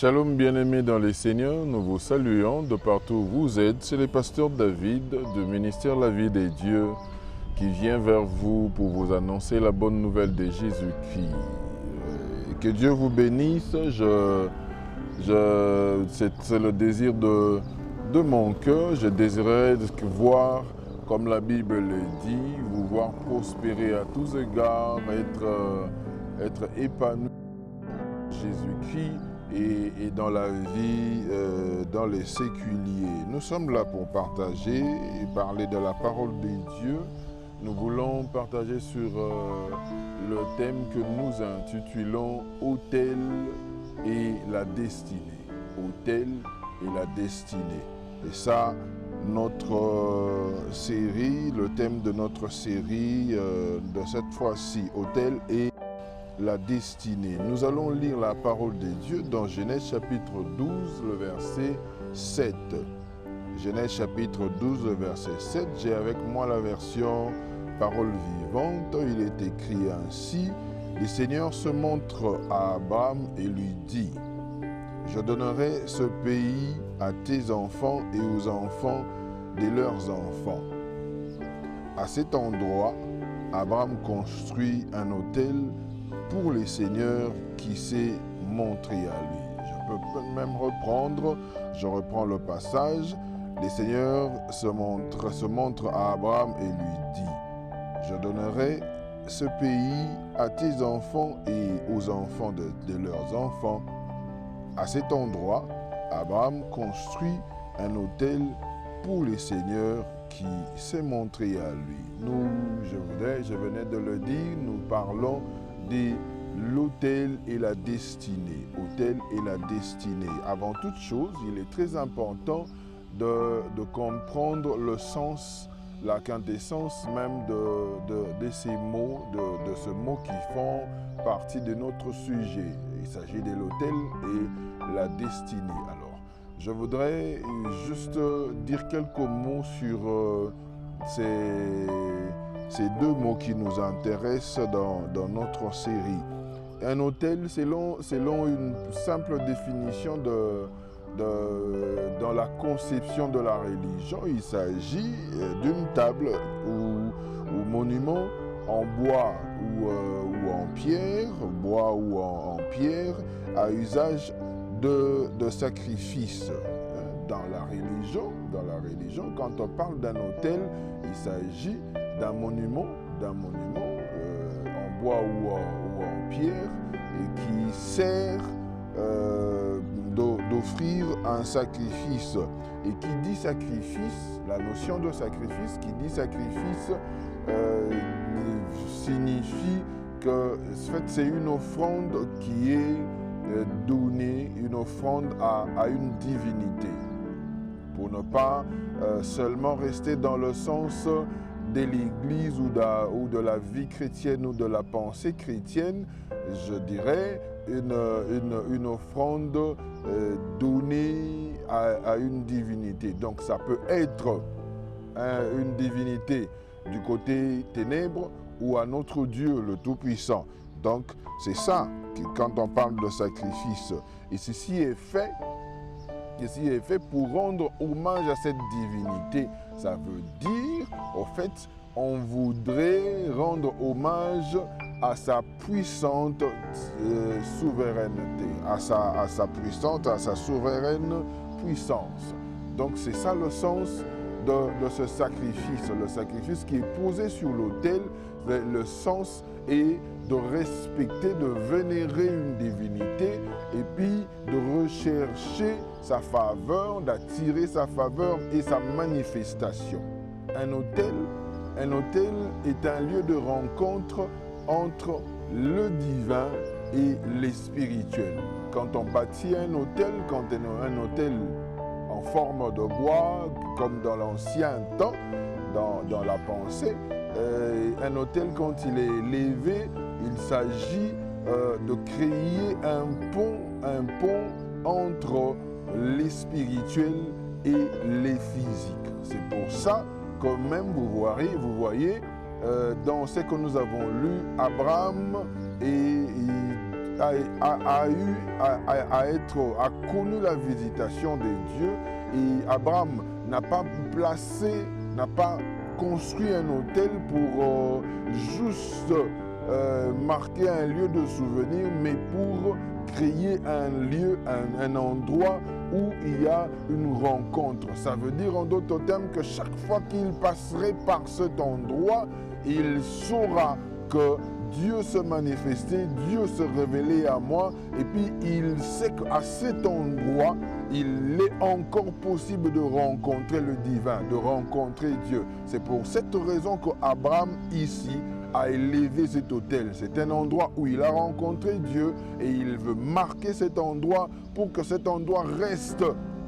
Shalom bien-aimés dans les Seigneurs, nous vous saluons de partout où vous êtes. C'est le pasteur David du ministère La Vie des Dieux qui vient vers vous pour vous annoncer la bonne nouvelle de Jésus-Christ. Que Dieu vous bénisse. C'est le désir de mon cœur. Je désirais voir, comme la Bible le dit, vous voir prospérer à tous égards, être épanoui dans Jésus-Christ et dans la vie, dans les séculiers. Nous sommes là pour partager et parler de la parole de Dieu. Nous voulons partager sur le thème que nous intitulons « Autel et la destinée ». Autel et la destinée. Et ça, notre série, le thème de notre série de cette fois-ci, Autel et la destinée. Nous allons lire la parole de Dieu dans Genèse chapitre 12, le verset 7. Genèse chapitre 12, le verset 7. J'ai avec moi la version parole vivante. Il est écrit ainsi. Le Seigneur se montre à Abraham et lui dit, je donnerai ce pays à tes enfants et aux enfants de leurs enfants. À cet endroit, Abraham construit un autel pour le Seigneur qui s'est montré à lui. Je peux même reprendre, je reprends le passage. Le Seigneur se montre à Abraham et lui dit, je donnerai ce pays à tes enfants et aux enfants de leurs enfants. À cet endroit, Abraham construit un autel pour le Seigneur qui s'est montré à lui. Je venais de le dire, nous parlons de l'autel et la destinée. Autel et la destinée. Avant toute chose, il est très important de comprendre le sens, la quintessence même de ces mots, de ce mot qui font partie de notre sujet. Il s'agit de l'autel et la destinée. Alors, je voudrais juste dire quelques mots sur ces deux mots qui nous intéressent dans notre série. Un autel, selon une simple définition dans la conception de la religion, il s'agit d'une table ou monument en bois ou en pierre, à usage de sacrifice. Dans la religion, quand on parle d'un autel, il s'agit d'un monument en bois ou en pierre et qui sert d'offrir un sacrifice. Et qui dit sacrifice, la notion de sacrifice, qui dit sacrifice signifie que en fait, c'est une offrande qui est donnée, une offrande à une divinité. Pour ne pas seulement rester dans le sens de l'Église ou de la vie chrétienne ou de la pensée chrétienne, je dirais une offrande donnée à une divinité. Donc ça peut être une divinité du côté ténèbres ou à notre Dieu le Tout-Puissant. Donc c'est ça, quand on parle de sacrifice. Et ceci est fait pour rendre hommage à cette divinité. Ça veut dire, au fait, on voudrait rendre hommage à sa puissante souveraineté, à sa souveraine puissance. Donc c'est ça le sens de ce sacrifice. Le sacrifice qui est posé sur l'autel, le sens est de respecter, de vénérer une divinité et puis de rechercher sa faveur, d'attirer sa faveur et sa manifestation. Un autel est un lieu de rencontre entre le divin et les spirituels. Quand on bâtit un autel, quand un autel en forme de bois, comme dans l'ancien temps, dans la pensée, un autel, quand il est levé, il s'agit de créer un pont entre les spirituels et les physiques. C'est pour ça que même vous voyez dans ce que nous avons lu, Abraham a connu la visitation de Dieu, et Abraham n'a pas construit un autel pour juste marquer un lieu de souvenir, mais pour créer un lieu, un endroit où il y a une rencontre. Ça veut dire en d'autres termes que chaque fois qu'il passerait par cet endroit, il saura que Dieu se manifestait, Dieu se révélait à moi, et puis il sait qu'à cet endroit, il est encore possible de rencontrer le divin, de rencontrer Dieu. C'est pour cette raison qu'Abraham ici a élevé cet autel. C'est un endroit où il a rencontré Dieu et il veut marquer cet endroit pour que cet endroit reste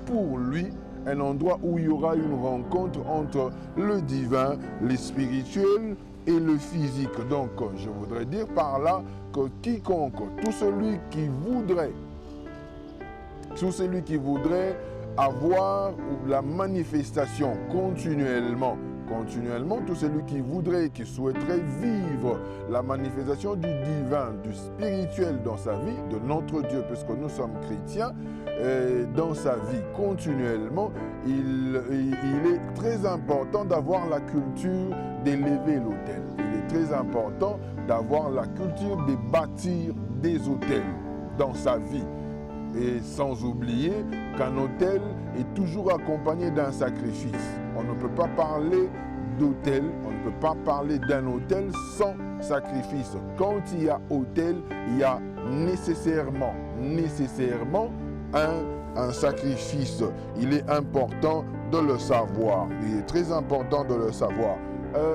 pour lui un endroit où il y aura une rencontre entre le divin, le spirituel et le physique. Donc, je voudrais dire par là que quiconque, tout celui qui voudrait avoir la manifestation continuellement, tout celui qui voudrait, qui souhaiterait vivre la manifestation du divin, du spirituel dans sa vie, de notre Dieu, puisque nous sommes chrétiens, dans sa vie continuellement, il est très important d'avoir la culture d'élever l'autel. Il est très important d'avoir la culture de bâtir des autels dans sa vie. Et sans oublier qu'un autel est toujours accompagné d'un sacrifice. On ne peut pas parler d'autel, on ne peut pas parler d'un autel sans sacrifice. Quand il y a autel, il y a nécessairement un sacrifice. Il est important de le savoir. Il est très important de le savoir.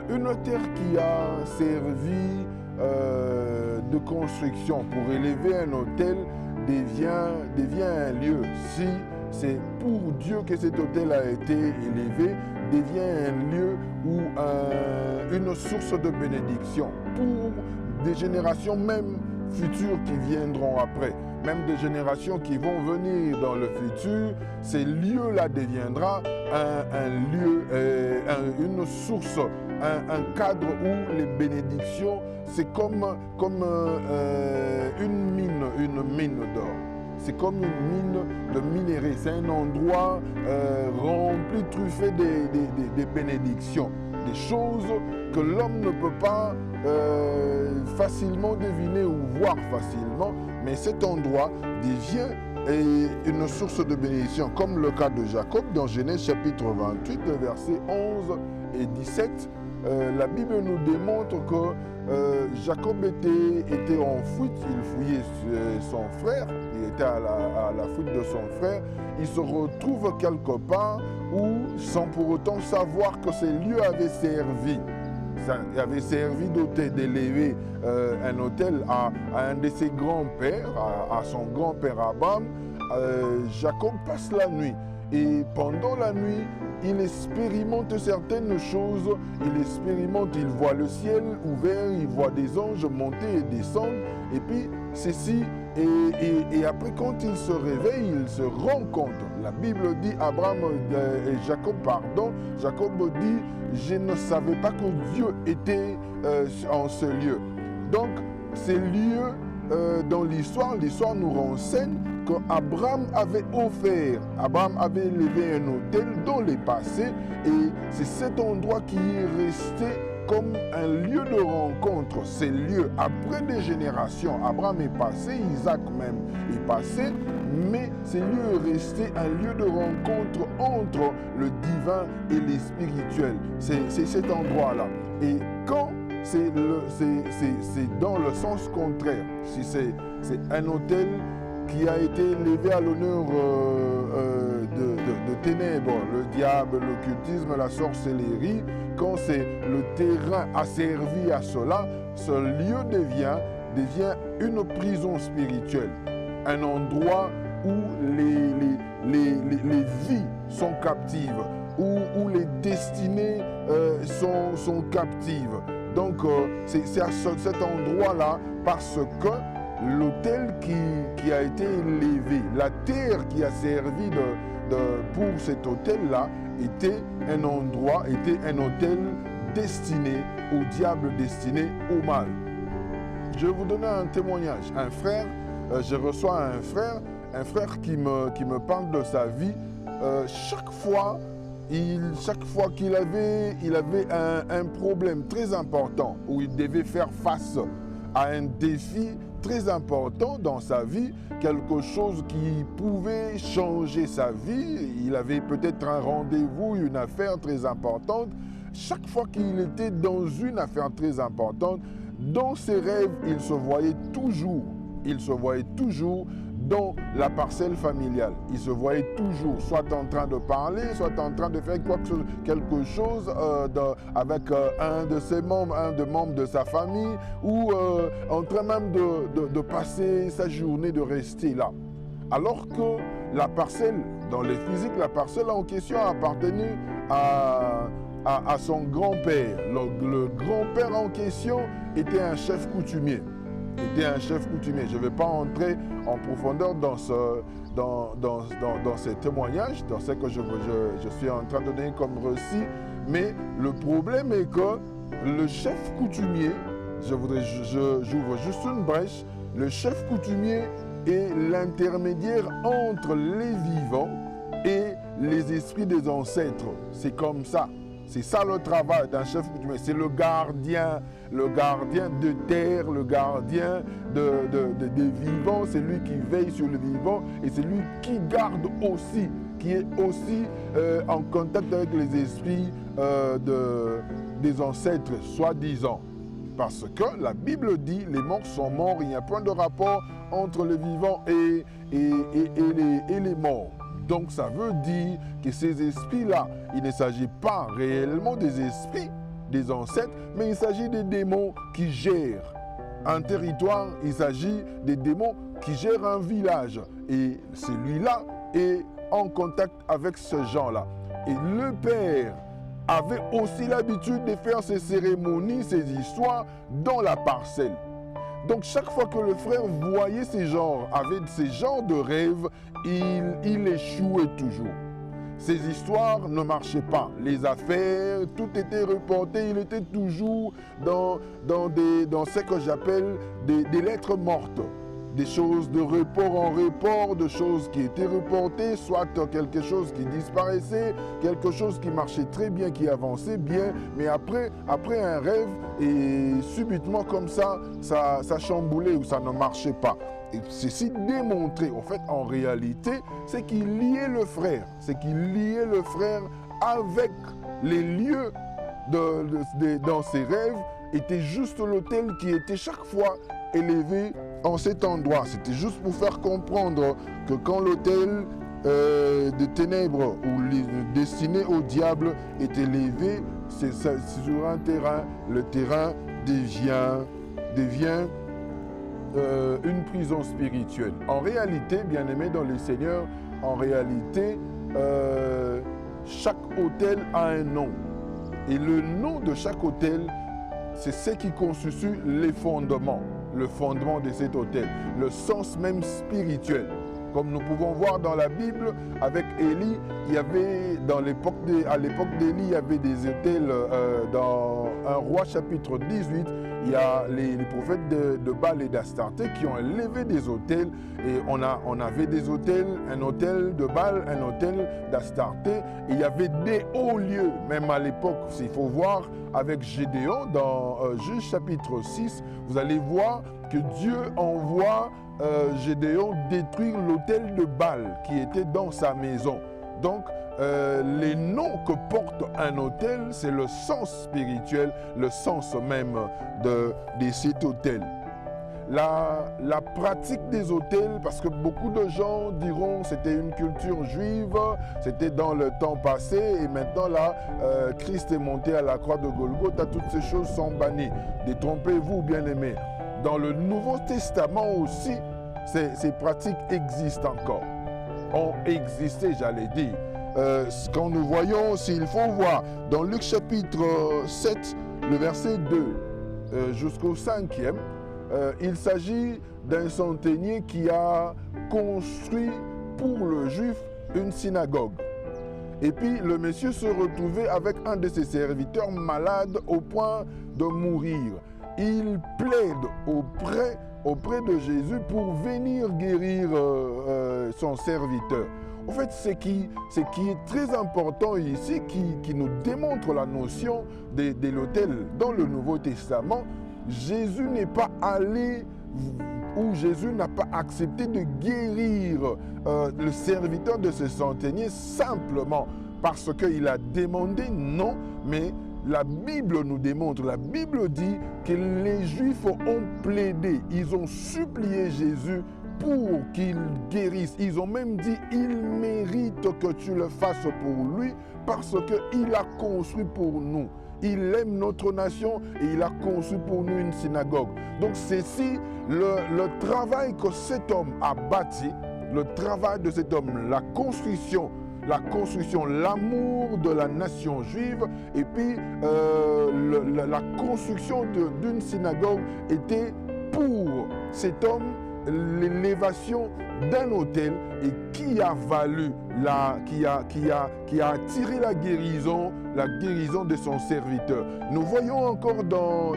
Une terre qui a servi de construction pour élever un autel devient un lieu. Si c'est pour Dieu que cet autel a été élevé, devient un lieu où une source de bénédiction pour des générations même futures qui viendront après, même des générations qui vont venir dans le futur. Ces lieux-là deviendra un lieu, une source, un cadre où les bénédictions, c'est comme une mine d'or. C'est comme une mine de minerai. C'est un endroit rempli, truffé des bénédictions, des choses que l'homme ne peut pas facilement deviner ou voir facilement. Mais cet endroit devient une source de bénédiction, comme le cas de Jacob dans Genèse chapitre 28, versets 11 et 17. La Bible nous démontre que Jacob était en fuite, il fouillait son frère, il était à la fuite de son frère. Il se retrouve quelque part où, sans pour autant savoir que ces lieux avaient servi, d'élever un autel à un de ses grands-pères, à son grand-père Abraham. Jacob passe la nuit et pendant la nuit, il expérimente certaines choses, il voit le ciel ouvert, il voit des anges monter et descendre, et puis ceci, et après quand il se réveille, il se rend compte. La Bible dit, Jacob dit, je ne savais pas que Dieu était en ce lieu. Donc, ces lieux, dans l'histoire nous renseigne qu'Abraham avait élevé un autel dans le passé, et c'est cet endroit qui est resté comme un lieu de rencontre. Ces lieux, après des générations, Abraham est passé, Isaac même est passé, mais ces lieux est resté un lieu de rencontre entre le divin et les spirituels. C'est cet endroit-là. Et quand c'est dans le sens contraire, si c'est un autel qui a été élevé à l'honneur de ténèbres, le diable, l'occultisme, la sorcellerie, quand c'est le terrain asservi à cela, ce lieu devient une prison spirituelle, un endroit où les vies sont captives, où les destinées sont captives. Donc c'est à cet endroit-là, parce que l'autel qui a été élevé, la terre qui a servi pour cet autel-là, était un autel destiné au diable, destiné au mal. Je vais vous donner un témoignage. Un frère je reçois un frère qui me parle de sa vie. Chaque fois qu'il avait un problème très important, où il devait faire face à un défi très important dans sa vie, quelque chose qui pouvait changer sa vie, il avait peut-être un rendez-vous, une affaire très importante. Chaque fois qu'il était dans une affaire très importante, dans ses rêves, il se voyait toujours dans la parcelle familiale. Il se voyait toujours soit en train de parler, soit en train de faire quelque chose avec un des membres de sa famille, ou en train même de passer sa journée, de rester là. Alors que la parcelle, dans les physiques, la parcelle en question appartenait à son grand-père. Le grand-père en question était un chef coutumier. Je ne vais pas entrer en profondeur dans ces témoignages, dans ce que je suis en train de donner comme récit, mais le problème est que le chef coutumier, j'ouvre juste une brèche, le chef coutumier est l'intermédiaire entre les vivants et les esprits des ancêtres. C'est comme ça. C'est ça le travail d'un chef coutumier. C'est le gardien de terre, le gardien des vivants. C'est lui qui veille sur le vivant et c'est lui qui garde aussi, qui est aussi en contact avec les esprits des ancêtres, soi-disant. Parce que la Bible dit, les morts sont morts, il n'y a point de rapport entre les vivants et les morts. Donc ça veut dire que ces esprits-là, il ne s'agit pas réellement des esprits des ancêtres, mais il s'agit des démons qui gèrent un territoire, il s'agit des démons qui gèrent un village. Et celui-là est en contact avec ce genre-là. Et le père avait aussi l'habitude de faire ces cérémonies, ces histoires dans la parcelle. Donc chaque fois que le frère voyait avait ces genres de rêves, il échouait toujours. Ces histoires ne marchaient pas. Les affaires, tout était reporté. Il était toujours dans ce que j'appelle des lettres mortes. Des choses de report en report, de choses qui étaient reportées, soit quelque chose qui disparaissait, quelque chose qui marchait très bien, qui avançait bien, mais après un rêve, et subitement comme ça chamboulait ou ça ne marchait pas. Et ceci démontrait, en fait, en réalité, c'est qu'il liait le frère. Avec les lieux dans ses rêves, était juste l'autel qui était chaque fois élevé en cet endroit. C'était juste pour faire comprendre que quand l'autel de ténèbres ou destiné au diable est élevé, c'est sur un terrain, le terrain devient une prison spirituelle. En réalité, bien-aimés dans le Seigneur, en réalité, chaque autel a un nom. Et le nom de chaque autel, c'est ce qui constitue les fondements, le fondement de cet autel, le sens même spirituel. Comme nous pouvons voir dans la Bible, avec Élie, il y avait, à l'époque d'Élie, il y avait des autels, dans 1 Roi chapitre 18, il y a les prophètes de Baal et d'Astarté qui ont élevé des autels, et on avait des autels, un autel de Baal, un autel d'Astarté, et il y avait des hauts lieux, même à l'époque, il faut voir avec Gédéon, dans Juge chapitre 6, vous allez voir que Dieu envoie Gédéon détruire l'autel de Baal qui était dans sa maison. Donc, les noms que porte un autel, c'est le sens spirituel, le sens même de cet autel. La pratique des autels, parce que beaucoup de gens diront c'était une culture juive, c'était dans le temps passé et maintenant là, Christ est monté à la croix de Golgotha, toutes ces choses sont bannies. Détrompez-vous, bien-aimés. Dans le Nouveau Testament aussi, ces pratiques existent encore. Ont existé, j'allais dire. Quand nous voyons, s'il faut voir, dans Luc chapitre 7, le verset 2 jusqu'au 5e, il s'agit d'un centenier qui a construit pour le juif une synagogue. Et puis le monsieur se retrouvait avec un de ses serviteurs malade au point de mourir. Il plaide auprès auprès de Jésus pour venir guérir son serviteur. En fait, ce qui est très important ici, qui nous démontre la notion de l'autel dans le Nouveau Testament, Jésus n'est pas allé où Jésus n'a pas accepté de guérir le serviteur de ce centenier simplement parce qu'il a demandé, non, mais la Bible nous démontre, la Bible dit que les Juifs ont plaidé, ils ont supplié Jésus pour qu'il guérisse. Ils ont même dit, il mérite que tu le fasses pour lui parce qu'il a construit pour nous. Il aime notre nation et il a conçu pour nous une synagogue. Donc ceci, le travail que cet homme a bâti, le travail de cet homme, la construction, l'amour de la nation juive et puis la construction d'une synagogue était pour cet homme l'élévation d'un autel et qui a valu, qui a attiré la guérison de son serviteur. Nous voyons encore dans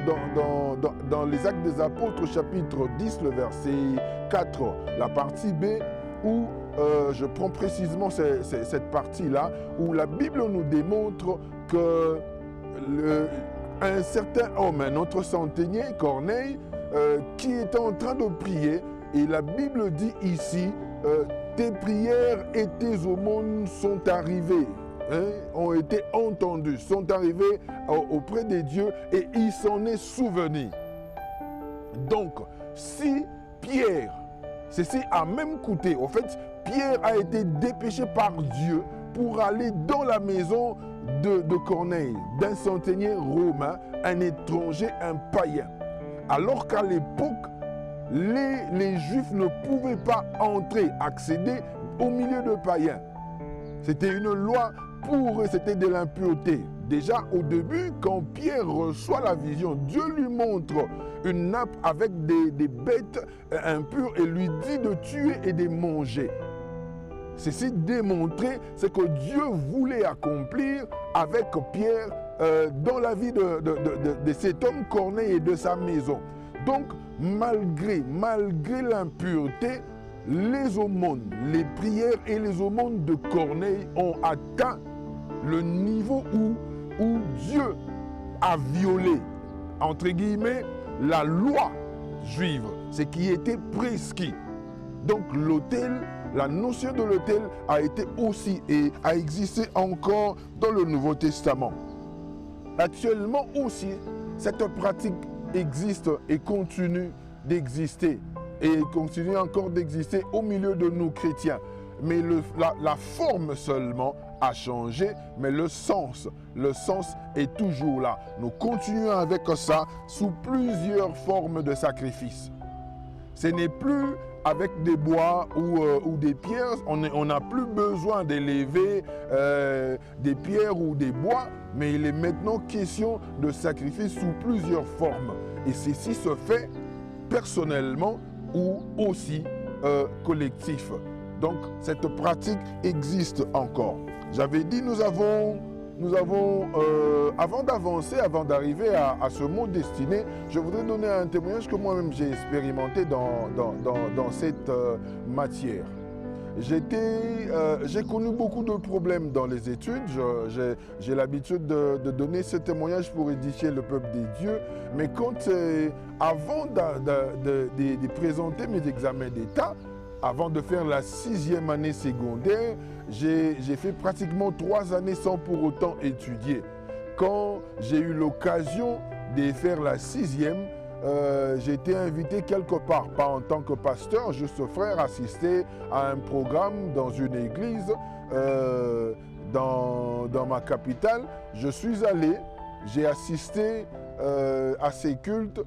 les Actes des Apôtres, chapitre 10, le verset 4, la partie B, où je prends précisément cette partie-là, où la Bible nous démontre que un certain homme, un autre centenier, Corneille, qui était en train de prier, et la Bible dit ici, tes prières et tes aumônes sont arrivées, ont été entendues, sont arrivées auprès de Dieu et il s'en est souvenu. Donc, si Pierre, ceci a même coûté, en fait, Pierre a été dépêché par Dieu pour aller dans la maison de Corneille, d'un centenier romain, un étranger, un païen. Alors qu'à l'époque, les Juifs ne pouvaient pas entrer, accéder au milieu de païens. C'était une loi pour eux, c'était de l'impureté. Déjà au début, quand Pierre reçoit la vision, Dieu lui montre une nappe avec des bêtes impures et lui dit de tuer et de manger. Ceci démontrait ce que Dieu voulait accomplir avec Pierre dans la vie de cet homme Corneille et de sa maison. Donc, malgré l'impureté, les aumônes, les prières et les aumônes de Corneille ont atteint le niveau où Dieu a violé, entre guillemets, la loi juive, ce qui était prescrit. Donc l'autel, la notion de l'autel a été aussi et a existé encore dans le Nouveau Testament. Actuellement aussi, cette pratique existe et continue d'exister et continue encore d'exister au milieu de nous chrétiens. Mais la forme seulement a changé, mais le sens est toujours là. Nous continuons avec ça sous plusieurs formes de sacrifices. Ce n'est plus avec des bois ou des pierres, on n'a plus besoin d'élever des pierres ou des bois, mais il est maintenant question de sacrifice sous plusieurs formes. Et ceci se fait personnellement ou aussi collectif. Donc cette pratique existe encore. J'avais dit, nous avons avant d'avancer, avant d'arriver à ce mot destiné, je voudrais donner un témoignage que moi-même j'ai expérimenté dans cette matière. J'ai connu beaucoup de problèmes dans les études. J'ai l'habitude de donner ce témoignage pour édifier le peuple des dieux. Mais avant de présenter mes examens d'État, avant de faire la 6e année secondaire, j'ai fait pratiquement 3 années sans pour autant étudier. Quand j'ai eu l'occasion de faire la 6e, j'ai été invité quelque part, pas en tant que pasteur, juste frère, assister à un programme dans une église dans ma capitale. Je suis allé, j'ai assisté à ces cultes.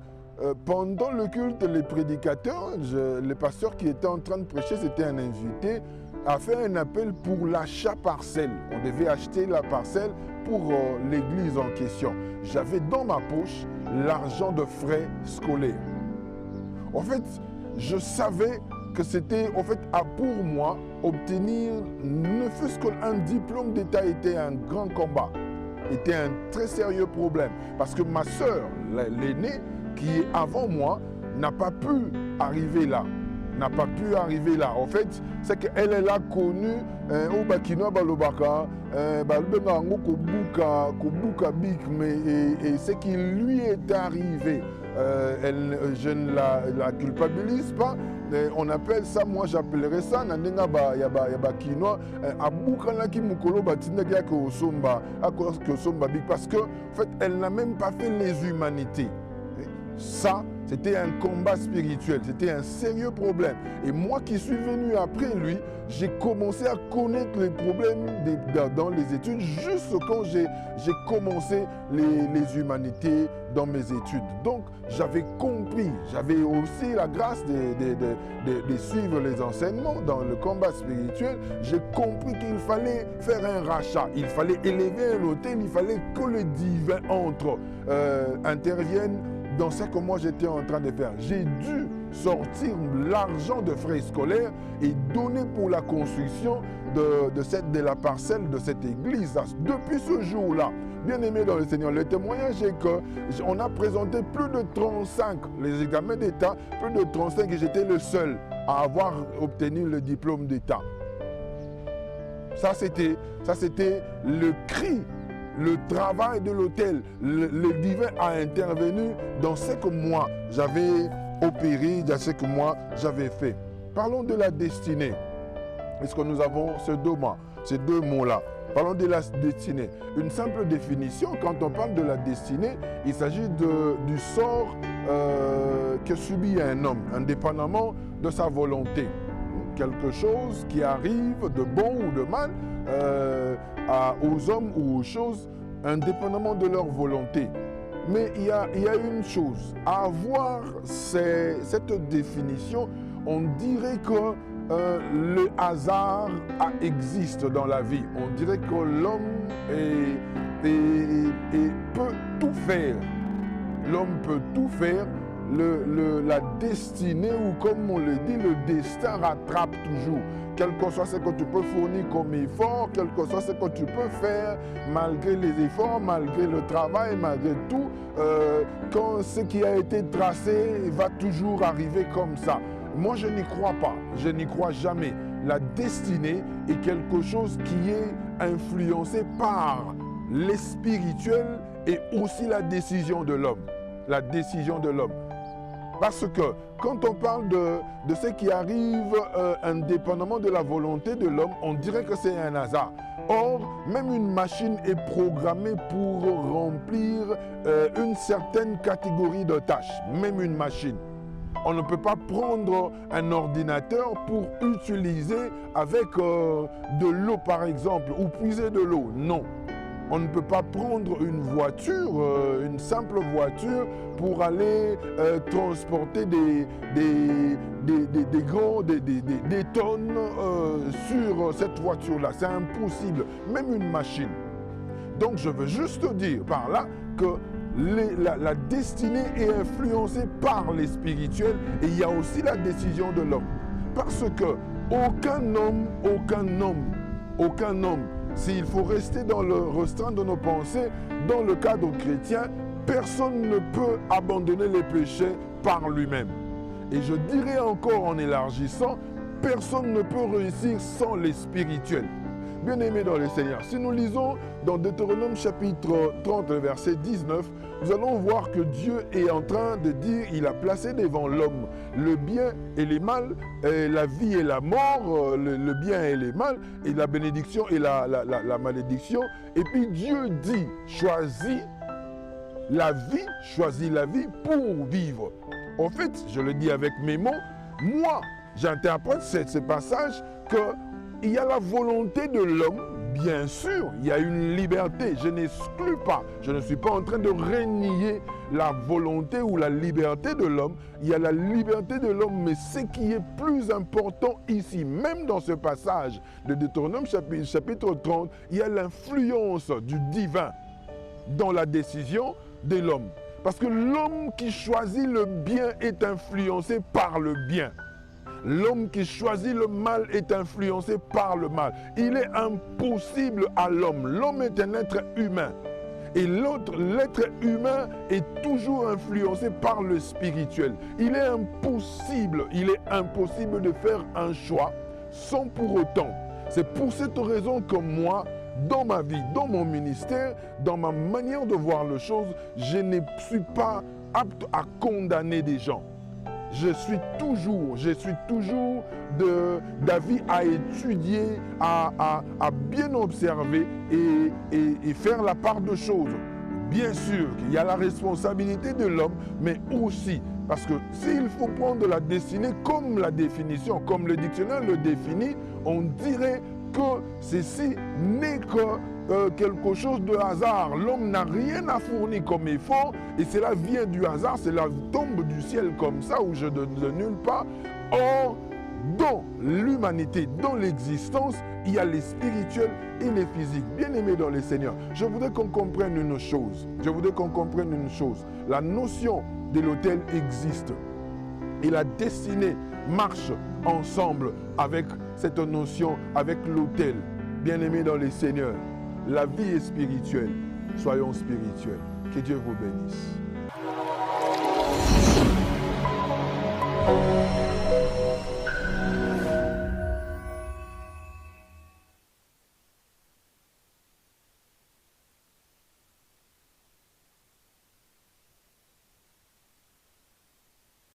Pendant le culte, les prédicateurs, le pasteur qui était en train de prêcher, c'était un invité, a fait un appel pour l'achat parcelle. On devait acheter la parcelle pour l'église en question. J'avais dans ma poche l'argent de frais scolaires. En fait, je savais que c'était, pour moi, obtenir ne fût-ce qu'un diplôme d'État était un grand combat, était un très sérieux problème. Parce que ma sœur, l'aînée, qui est avant moi, n'a pas pu arriver là. En fait, c'est qu'elle est là connue au Bakino Balobaka, Kobuka Bik, mais et ce qui lui est arrivé, je ne la culpabilise pas. On appelle ça, moi j'appellerais ça, parce que en fait, elle n'a même pas fait les humanités. Ça, c'était un combat spirituel, c'était un sérieux problème. Et moi qui suis venu après lui, j'ai commencé à connaître les problèmes dans les études, juste quand j'ai commencé les humanités dans mes études. Donc, j'avais compris, j'avais aussi la grâce de suivre les enseignements dans le combat spirituel. J'ai compris qu'il fallait faire un rachat, il fallait élever un autel, il fallait que le divin intervienne dans ce que moi j'étais en train de faire. J'ai dû sortir l'argent de frais scolaires et donner pour la construction de la parcelle de cette église. Depuis ce jour-là, bien aimé dans le Seigneur, le témoignage est qu'on a présenté plus de 35, les examens d'État, plus de 35 et j'étais le seul à avoir obtenu le diplôme d'État. Ça c'était le cri, le travail de l'autel. Le divin a intervenu dans ce que moi j'avais opéré, dans ce que moi j'avais fait. Parlons de la destinée. Est-ce que nous avons ces deux mots-là? Parlons de la destinée. Une simple définition, quand on parle de la destinée, il s'agit du sort que subit un homme, indépendamment de sa volonté. Quelque chose qui arrive de bon ou de mal aux hommes ou aux choses, indépendamment de leur volonté. Mais il y a une chose, à avoir cette définition, on dirait que le hasard existe dans la vie. On dirait que l'homme peut tout faire. L'homme peut tout faire. La destinée, ou comme on le dit, le destin rattrape toujours. Quel que soit ce que tu peux fournir comme effort, quel que soit ce que tu peux faire, malgré les efforts, malgré le travail, malgré tout, quand ce qui a été tracé va toujours arriver comme ça. Moi, je n'y crois pas, je n'y crois jamais. La destinée est quelque chose qui est influencé par les spirituels et aussi la décision de l'homme. La décision de l'homme. Parce que quand on parle de ce qui arrive indépendamment de la volonté de l'homme, on dirait que c'est un hasard. Or, même une machine est programmée pour remplir une certaine catégorie de tâches. Même une machine. On ne peut pas prendre un ordinateur pour utiliser avec de l'eau par exemple, ou puiser de l'eau. Non. On ne peut pas prendre une voiture, une simple voiture, pour aller transporter des tonnes sur cette voiture-là. C'est impossible, même une machine. Donc je veux juste dire par là que la destinée est influencée par les spirituels et il y a aussi la décision de l'homme. Parce que aucun homme, s'il faut rester dans le restreint de nos pensées, dans le cadre chrétien, personne ne peut abandonner les péchés par lui-même. Et je dirais encore en élargissant, personne ne peut réussir sans les spirituels. Bien-aimés dans le Seigneur, si nous lisons dans Deutéronome chapitre 30, verset 19, nous allons voir que Dieu est en train de dire, il a placé devant l'homme le bien et le mal, la vie et la mort, le bien et le mal, et la bénédiction et la malédiction. Et puis Dieu dit, choisis la vie pour vivre. En fait, je le dis avec mes mots, moi, j'interprète ce passage qu'il y a la volonté de l'homme. Bien sûr, il y a une liberté, je n'exclus pas, je ne suis pas en train de renier la volonté ou la liberté de l'homme. Il y a la liberté de l'homme, mais ce qui est plus important ici, même dans ce passage de Deutéronome chapitre 30, il y a l'influence du divin dans la décision de l'homme. Parce que l'homme qui choisit le bien est influencé par le bien. L'homme qui choisit le mal est influencé par le mal. Il est impossible à l'homme. L'homme est un être humain. Et l'être humain est toujours influencé par le spirituel. Il est impossible de faire un choix sans pour autant. C'est pour cette raison que moi, dans ma vie, dans mon ministère, dans ma manière de voir les choses, je ne suis pas apte à condamner des gens. Je suis toujours d'avis à étudier, à bien observer et faire la part de choses. Bien sûr qu'il y a la responsabilité de l'homme, mais aussi, parce que s'il faut prendre la destinée comme la définition, comme le dictionnaire le définit, on dirait que ceci n'est que quelque chose de hasard. L'homme n'a rien à fournir comme effort et cela vient du hasard, cela tombe du ciel comme ça ou de nulle part. Or, dans l'humanité, dans l'existence, il y a les spirituels et les physiques. Bien-aimés dans le Seigneur, je voudrais qu'on comprenne une chose. La notion de l'autel existe et la destinée marche ensemble avec cette notion, avec l'autel. Bien-aimés dans le Seigneur, la vie est spirituelle. Soyons spirituels. Que Dieu vous bénisse.